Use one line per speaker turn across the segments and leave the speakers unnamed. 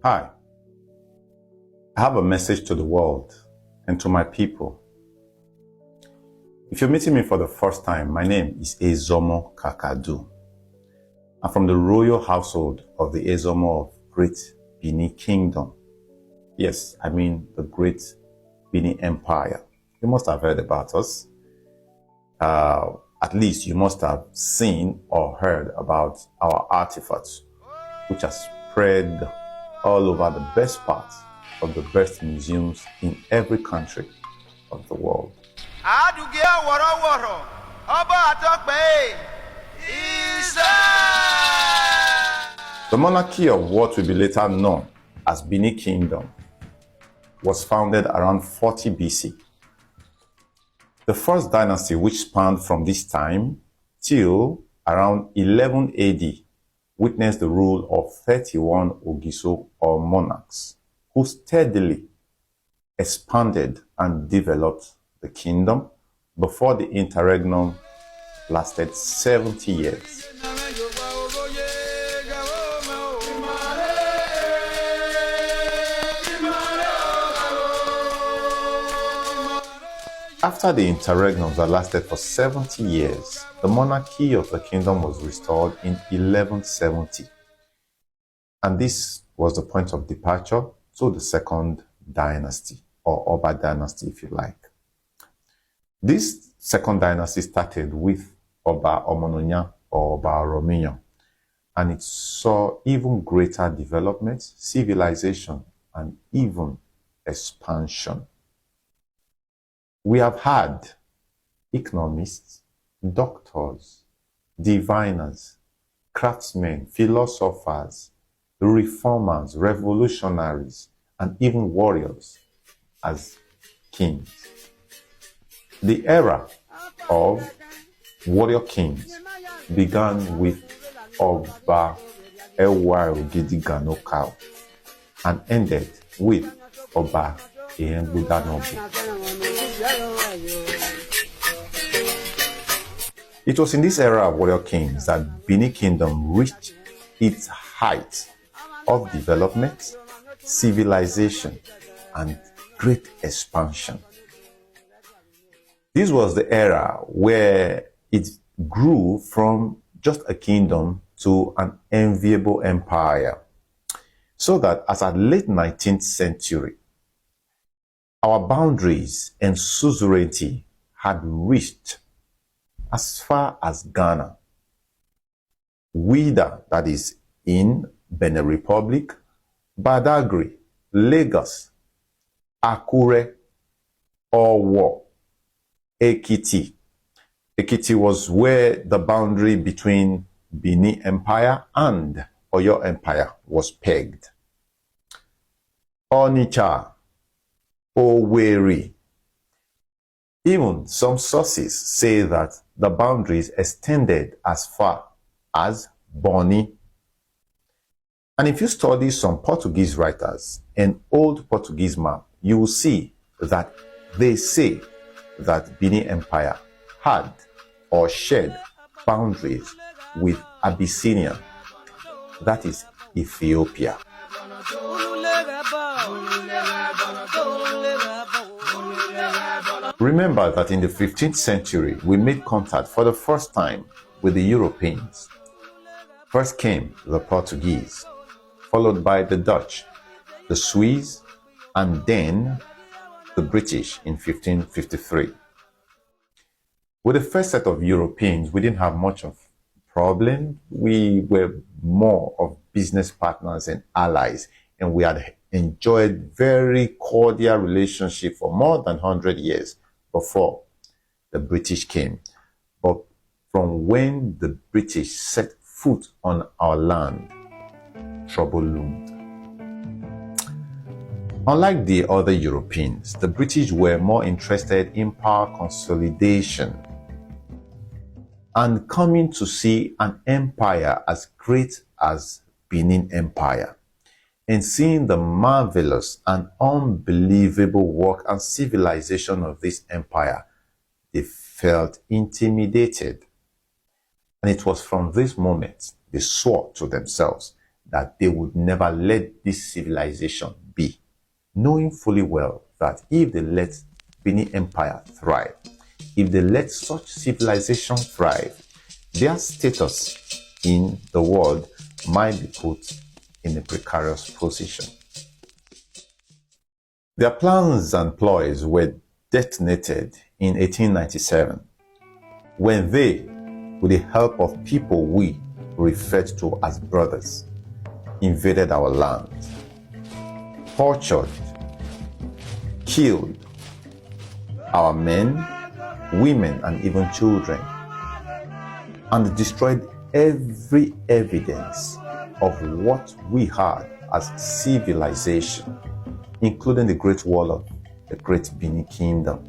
Hi, I have a message to the world and to my people. If you're meeting me for the first time, my name is Ezomo Kakadu. I'm from the royal household of the Ezomo of Great Bini Kingdom. Yes, I mean the Great Bini Empire. You must have heard about us. At least you must have seen or heard about our artifacts, which are spread all over the best parts of the best museums in every country of the world. The monarchy of what will be later known as Bini Kingdom was founded around 40 BC. The first dynasty, which spanned from this time till around 11 AD, witnessed the rule of 31 Ogiso or monarchs, who steadily expanded and developed the kingdom before the interregnum lasted 70 years. After the interregnum that lasted for 70 years, the monarchy of the kingdom was restored in 1170. And this was the point of departure to the second dynasty, or Oba dynasty if you like. This second dynasty started with Oba Omononya or Oba Oromiyan, and it saw even greater development, civilization, and even expansion. We have had economists, doctors, diviners, craftsmen, philosophers, reformers, revolutionaries, and even warriors as kings. The era of warrior kings began with Oba Ewa Ogidiganokao and ended with Oba Ehengudanobu. It was in this era of warrior kings that Bini Kingdom reached its height of development, civilization, and great expansion. This was the era where it grew from just a kingdom to an enviable empire. So that as at late 19th century, our boundaries and suzerainty had reached as far as Ghana, Ouidah, that is in Benin Republic, Badagry, Lagos, Akure, Owo, Ekiti. Ekiti was where the boundary between Bini Empire and Oyo Empire was pegged. Onitsha, Owerri. Even some sources say that the boundaries extended as far as Bini. And if you study some Portuguese writers and old Portuguese map, you will see that they say that Bini Empire had or shared boundaries with Abyssinia, that is Ethiopia. Remember that in the 15th century, we made contact for the first time with the Europeans. First came the Portuguese, followed by the Dutch, the Swiss, and then the British in 1553. With the first set of Europeans, we didn't have much of a problem. We were more of business partners and allies, and we had enjoyed very cordial relationship for more than 100 years before the British came. But from when the British set foot on our land, trouble loomed. Unlike the other Europeans, the British were more interested in power consolidation and coming to see an empire as great as Benin Empire, and seeing the marvelous and unbelievable work and civilization of this empire, they felt intimidated. And it was from this moment they swore to themselves that they would never let this civilization be, knowing fully well that if they let Bini Empire thrive, if they let such civilization thrive, their status in the world might be put in a precarious position. Their plans and ploys were detonated in 1897 when they, with the help of people we referred to as brothers, invaded our land, tortured, killed our men, women, and even children, and destroyed every evidence of what we had as civilization, including the Great Wall of the Great Bini Kingdom.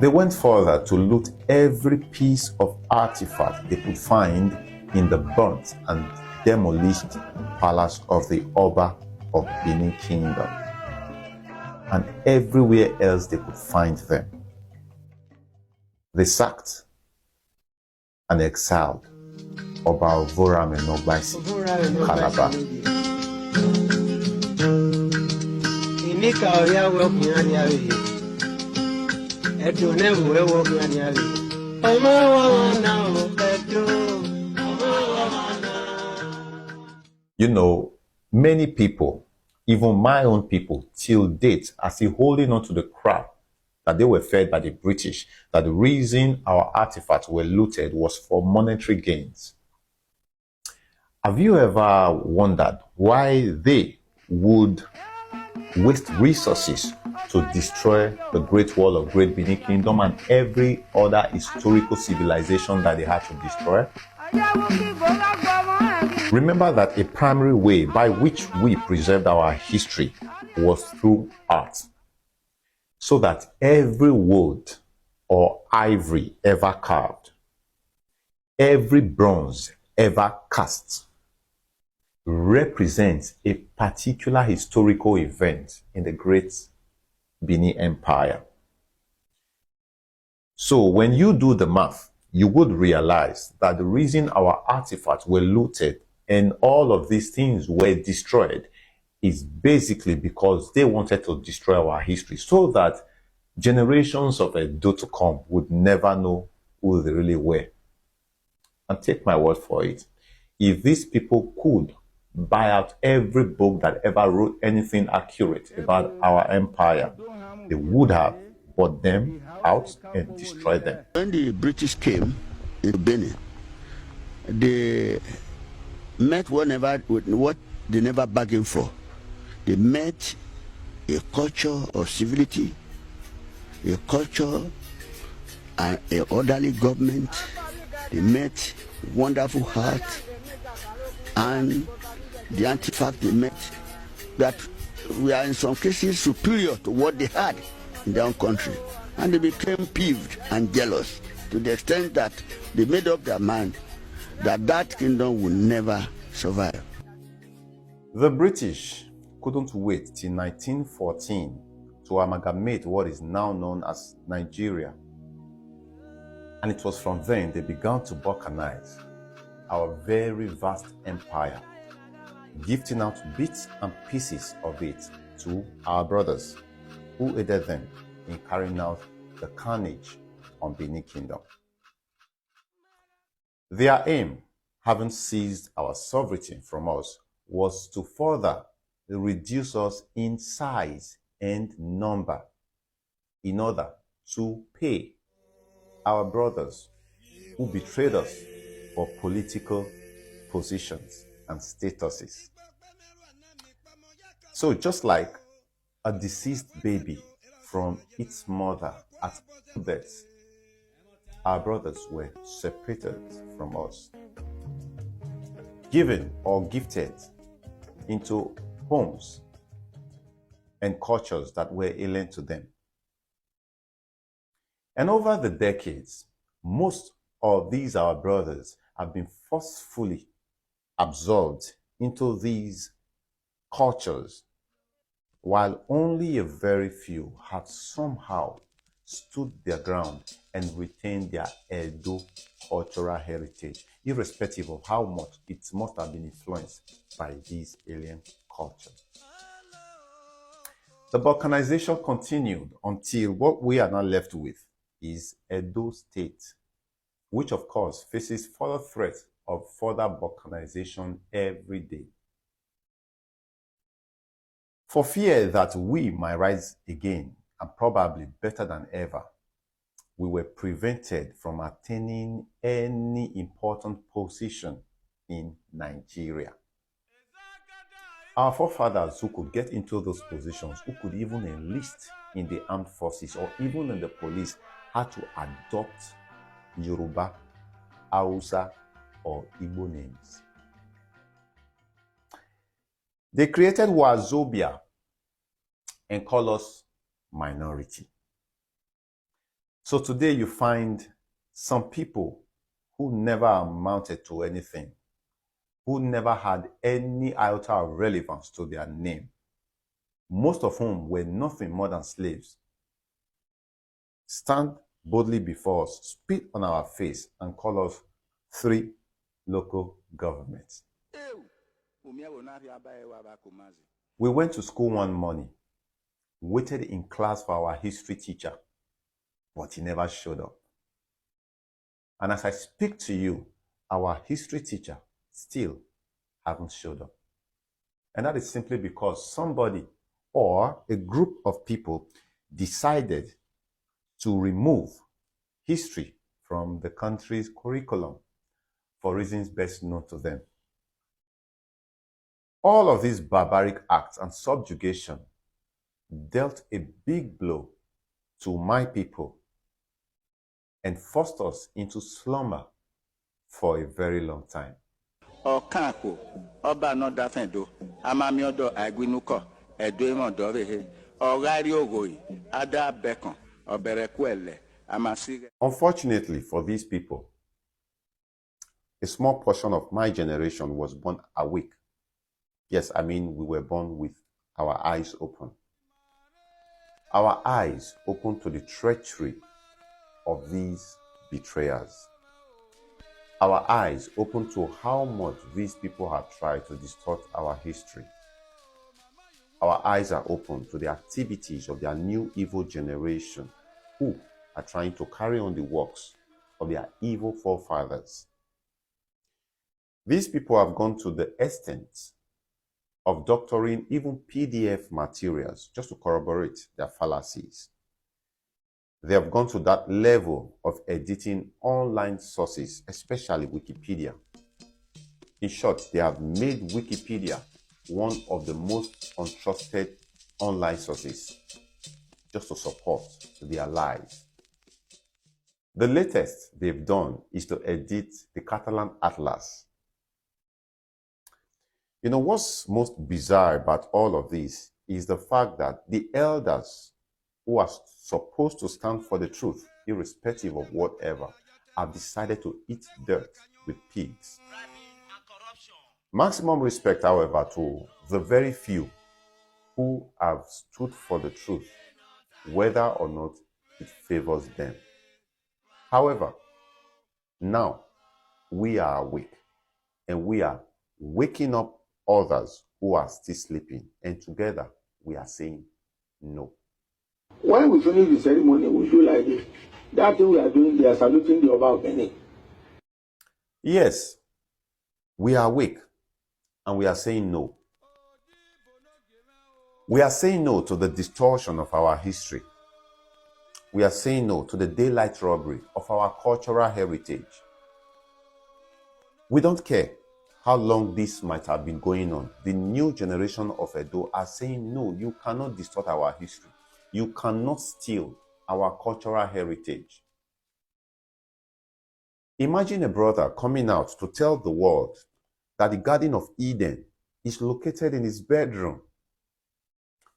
They went further to loot every piece of artifact they could find in the burnt and demolished palace of the Oba of Bini Kingdom, and everywhere else they could find them. They sacked and exiled Oba Vorame Nogbaisi, Calabar. You know, many people, even my own people, till date, are still holding on to the crap that they were fed by the British, that the reason our artifacts were looted was for monetary gains. Have you ever wondered why they would waste resources to destroy the Great Wall of Great Bini Kingdom and every other historical civilization that they had to destroy? Remember that a primary way by which we preserved our history was through art, so that every wood or ivory ever carved, every bronze ever cast, represents a particular historical event in the Great Bini Empire. So when you do the math, you would realize that the reason our artifacts were looted and all of these things were destroyed is basically because they wanted to destroy our history so that generations of Edo to come would never know who they really were. And take my word for it, if these people could buy out every book that ever wrote anything accurate about our empire, they would have bought them out and destroyed them.
When the British came into Benin, they met what they never bargained for. They met a culture of civility, a culture and an orderly government. They met wonderful heart, and the artifact they met that we are in some cases superior to what they had in their own country. And they became peeved and jealous to the extent that they made up their mind that that kingdom would never survive.
The British couldn't wait till 1914 to amalgamate what is now known as Nigeria. And it was from then they began to balkanize our very vast empire, gifting out bits and pieces of it to our brothers, who aided them in carrying out the carnage on Bini Kingdom. Their aim, having seized our sovereignty from us, was to further reduce us in size and number in order to pay our brothers who betrayed us for political positions and statuses. So just like a deceased baby from its mother at birth, our brothers were separated from us, given or gifted into homes and cultures that were alien to them. And over the decades, most of these our brothers have been forcefully absorbed into these cultures, while only a very few had somehow stood their ground and retained their Edo cultural heritage, irrespective of how much it must have been influenced by this alien culture. The Balkanization continued until what we are now left with is Edo State, which of course faces further threats of further Balkanization every day. For fear that we might rise again, and probably better than ever, we were prevented from attaining any important position in Nigeria. Our forefathers who could get into those positions, who could even enlist in the armed forces or even in the police, had to adopt Yoruba, Hausa, or Igbo names. They created Wazobia and call us minority. So today you find some people who never amounted to anything, who never had any iota of relevance to their name, most of whom were nothing more than slaves, stand boldly before us, spit on our face, and call us three local governments. We went to school one morning, waited in class for our history teacher, but he never showed up. And as I speak to you, our history teacher still haven't showed up. And that is simply because somebody or a group of people decided to remove history from the country's curriculum for reasons best known to them. All of these barbaric acts and subjugation dealt a big blow to my people and forced us into slumber for a very long time. Unfortunately for these people, a small portion of my generation was born awake. Yes, I mean we were born with our eyes open. Our eyes open to the treachery of these betrayers. Our eyes open to how much these people have tried to distort our history. Our eyes are open to the activities of their new evil generation who are trying to carry on the works of their evil forefathers. These people have gone to the extent of doctoring even PDF materials just to corroborate their fallacies. They have gone to that level of editing online sources, especially Wikipedia. In short, they have made Wikipedia one of the most untrusted online sources just to support their lies. The latest they've done is to edit the Catalan Atlas. You know, what's most bizarre about all of this is the fact that the elders who are supposed to stand for the truth, irrespective of whatever, have decided to eat dirt with pigs. Maximum respect, however, to the very few who have stood for the truth, whether or not it favors them. However, now we are awake and we are waking up others who are still sleeping, and together we are saying no.
When we finish the ceremony, we feel like this. That thing we are doing, they are saluting the Oba of Benin.
Yes, we are awake and we are saying no. We are saying no to the distortion of our history. We are saying no to the daylight robbery of our cultural heritage. We don't care how long this might have been going on. The new generation of Edo are saying no, you cannot distort our history. You cannot steal our cultural heritage. Imagine a brother coming out to tell the world that the Garden of Eden is located in his bedroom.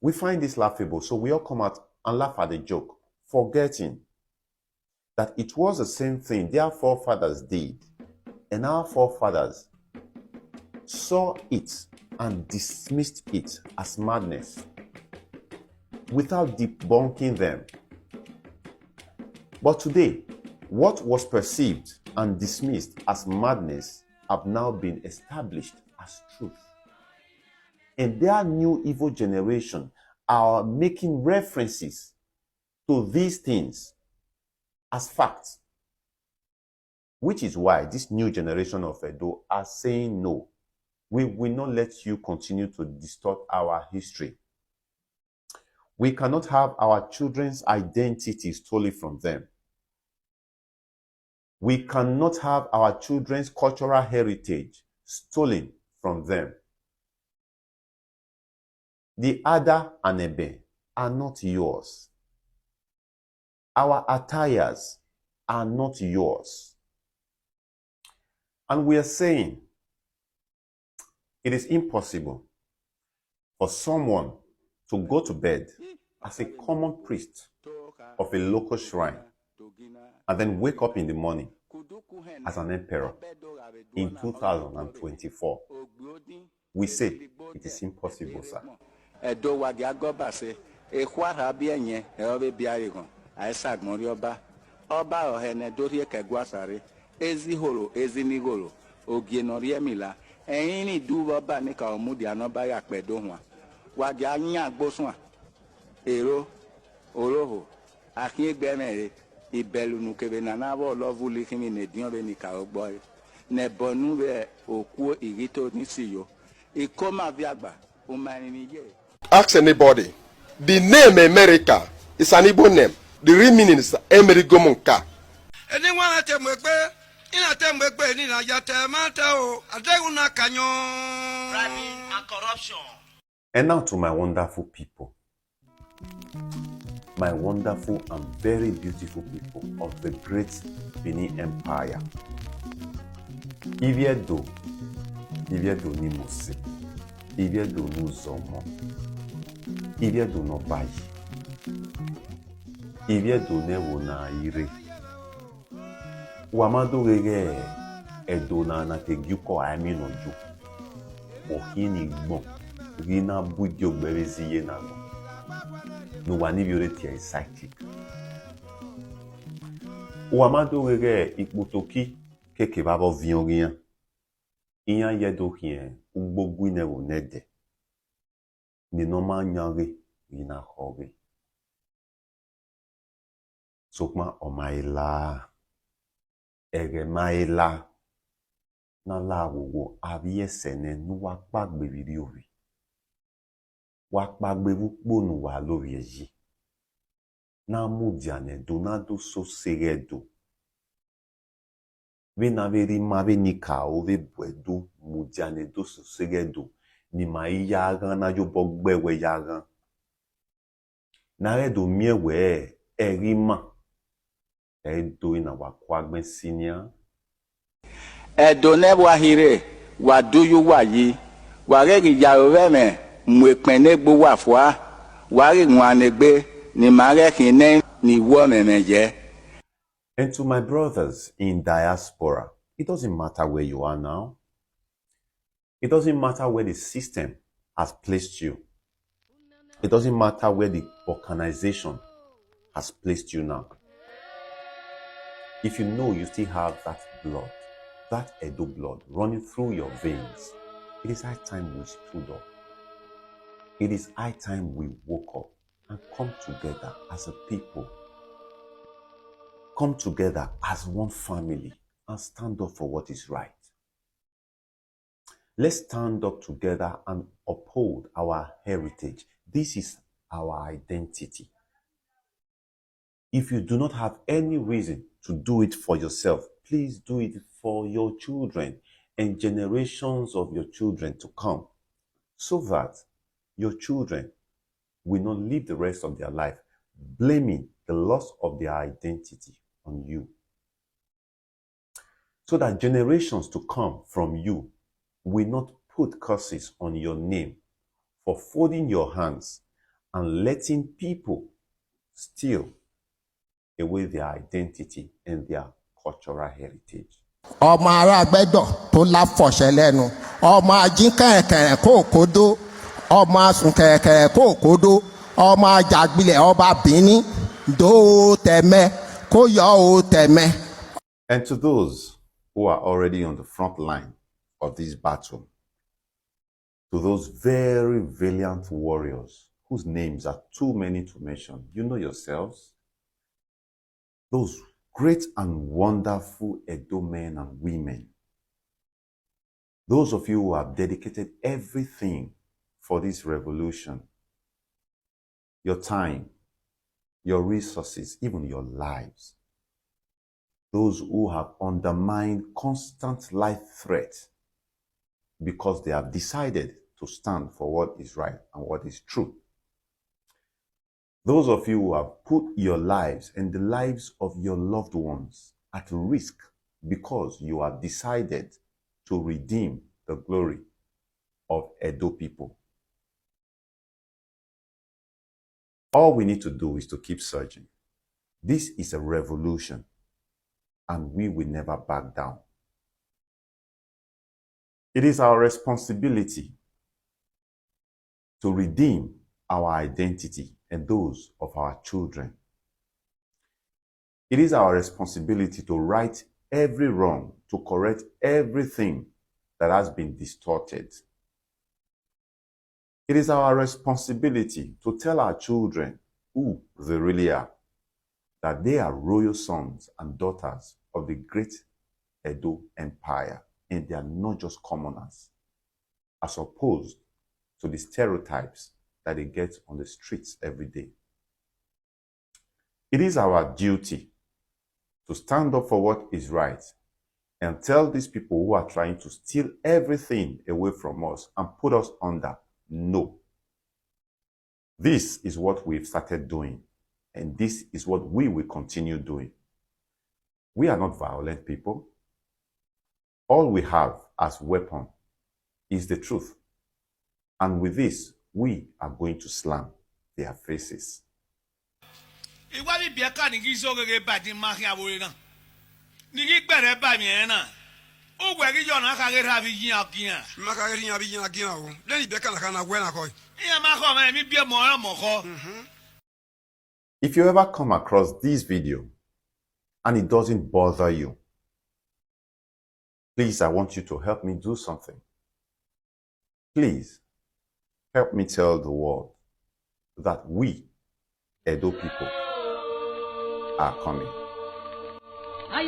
We find this laughable, so we all come out and laugh at the joke, forgetting that it was the same thing their forefathers did, and our forefathers saw it and dismissed it as madness without debunking them. But today, what was perceived and dismissed as madness have now been established as truth. And their new evil generation are making references to these things as facts. Which is why this new generation of Edo are saying no. We will not let you continue to distort our history. We cannot have our children's identity stolen from them. We cannot have our children's cultural heritage stolen from them. The Ada and Ebe are not yours. Our attires are not yours. And we are saying it is impossible for someone to go to bed as a common priest of a local shrine and then wake up in the morning as an emperor in 2024. We say it is impossible, sir.
Any do Baba Nika Mudiano by Akpedohua. Waganya Boswa, Ero, Oroho, Aki Bene, Ibelunu Kevenanavo, love will live him in a Diovenica boy. Nebonu, Oku, Igito Nisio. Ikoma Viagba, Umani.
Ask anybody. The name America is an Igbo name. The real meaning is Emerigomonka.
Anyone at Temwebe? In a tembe in a yatemata, a deguna canyon, bribing and corruption.
And now to my wonderful people, my wonderful and very beautiful people of the great Bini Empire. Iviedo ni Mose, Iviedo no Zomo, Iviedo no Bayi, Iviedo ne wona ire. Wamado rege Edona na te gyuko amino ju. Ohini gbon. Rina budio bereziye na go. No wani violeti ya psychic. Wamado rege ikpotoki keke babo vion. Iyan yedo hien ugbogu ne wo nede. Ni noma nyare rina hore. Sokma omaila. Eremaila na lawowo aviesene nu wakpagbe biri ori wakpagbe wukponu wa lori eji na mudiane donado so seredo vena veri mave nika ove bwedo mudiane do so seredo ni ma yagan na yo bogbewe yagan na redo miewe erima Edo ina wakwagben senior.
Edo ne wahire, waduyu wayi, waregi yarove mwekmenegbu wafwa, wari mwanegbe, ni marekine ni womemeje.
And to my brothers in diaspora, it doesn't matter where you are now. It doesn't matter where the system has placed you. It doesn't matter where the Balkanization has placed you now. If you know you still have that blood, that Edo blood running through your veins, it is high time we stood up. It is high time we woke up and come together as a people. Come together as one family and stand up for what is right. Let's stand up together and uphold our heritage. This is our identity. If you do not have any reason to do it for yourself, please do it for your children and generations of your children to come, so that your children will not live the rest of their life blaming the loss of their identity on you. So that generations to come from you will not put curses on your name for folding your hands and letting people steal away their identity and their cultural heritage.
Ọmọ ará gbẹ́dọ̀ tó láfọ̀ṣẹ́ lẹ́nu, ọmọ ajín kẹ̀kẹ̀rẹ̀ kó kódó, ọmọ asùn kẹ̀kẹ̀rẹ̀ kó kódó, ọmọ ajàgbilẹ̀ ọba Bini dó tẹ̀mẹ́ kó yọ ó tẹ̀mẹ́.
And to those who are already on the front line of this battle, to those very valiant warriors whose names are too many to mention, you know yourselves, those great and wonderful Edo men and women, those of you who have dedicated everything for this revolution, your time, your resources, even your lives, those who have undermined constant life threat because they have decided to stand for what is right and what is true. Those of you who have put your lives and the lives of your loved ones at risk because you have decided to redeem the glory of Edo people. All we need to do is to keep searching. This is a revolution, and we will never back down. It is our responsibility to redeem our identity and those of our children. It is our responsibility to right every wrong, to correct everything that has been distorted. It is our responsibility to tell our children who they really are, that they are royal sons and daughters of the great Edo Empire, and they are not just commoners, as opposed to the stereotypes that they get on the streets every day. It is our duty to stand up for what is right and tell these people who are trying to steal everything away from us and put us under, no. This is what we've started doing, and this is what we will continue doing. We are not violent people. All we have as weapon is the truth. And with this, we are going to slam their faces. If you ever come across this video and it doesn't bother you, please, I want you to help me do something. Please, help me tell the world that we, Edo people, are coming.
Aye,